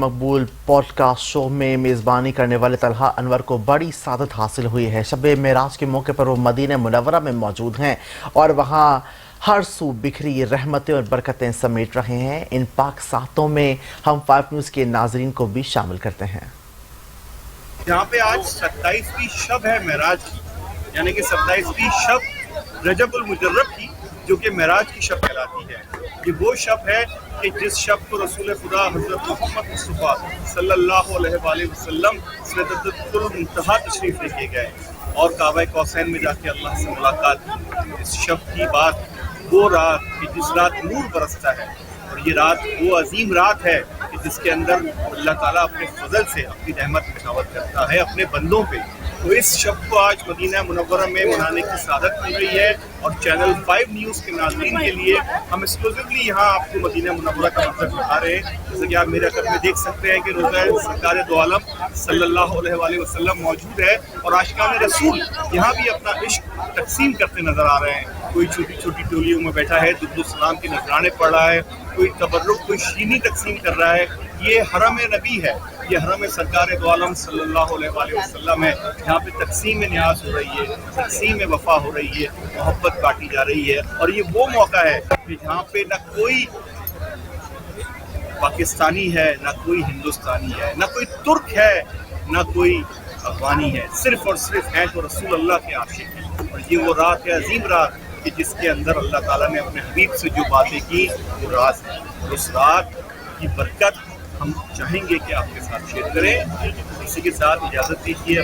मकबूल podcast show में मेज़बानी करने वाले तलहा अनवर को बड़ी सादत हासिल हुई है। शब मेराज के मौके पर वो मदीना मुनव्वरा में मौजूद हैं और वहाँ हर सू बिखरी रहमतें और बरकतें समेट रहे हैं। इन पाक सातों में हम 5 न्यूज़ के नाजरीन को भी शामिल करते हैं। यहाँ पे आज 27वीं शब है मेराज की, यानी कि 27वीं शब रजबुल मुजर्रब की, जो कि मेराज की शब कहलाती है। ये वो शब है कि जिस शब को रसूल खुदा हज़रत मोहम्मद मुस्तफ़ा सल्लल्लाहु अलैहि वसल्लम सिदरतुल मुंतहा तशरीफ़ लेके गए और काबा कौसैन में जाके अल्लाह से मुलाकात की। इस शब की बात वो रात कि जिस रात नूर बरसता है, और ये रात वो अजीम रात है कि जिसके अंदर अल्लाह ताला अपने फजल से अपनी रहमत बशावत करता है अपने बंदों पे। तो इस शब को आज मदीना मुनव्वरा में मनाने की सादत मिल रही है और चैनल 5 न्यूज़ के नाज़रीन के लिए हम एक्सक्लूसिवली यहाँ आपको मदीना मुनव्वरा का मंजर दिखा रहे हैं। जैसे कि आप मेरे घर में देख सकते हैं कि रोज़ा सरकार दो आलम सल्लल्लाहु अलैहि वसल्लम मौजूद है और आशिकान रसूल यहाँ भी अपना इश्क तकसीम करते नजर आ रहे हैं। कोई छोटी छोटी टोलियों में बैठा है, दुरूद सलाम के नजराने पढ़ रहा है, कोई तबर्रुक, कोई शीनी तकसीम कर रहा है। ये हरम नबी है, ये हरम सरकार दो आलम सल्लल्लाहु अलैहि वसल्लम है। यहाँ पे तकसीम न्याज हो रही है, तकसीम वफा हो रही है, मोहब्बत बांटी जा रही है। और ये वो मौका है कि जहाँ पे ना कोई पाकिस्तानी है, ना कोई हिंदुस्तानी है, ना कोई तुर्क है, ना कोई अफगानी है, सिर्फ और सिर्फ हैं तो रसूल अल्लाह के आशिक हैं। और ये वो रात है, अजीम रात, कि जिसके अंदर अल्लाह ताला ने अपने हबीब से जो बातें की वो राज है। और उस रात की बरकत हम चाहेंगे कि आपके साथ शेयर करें। इसी के साथ इजाज़त दीजिए।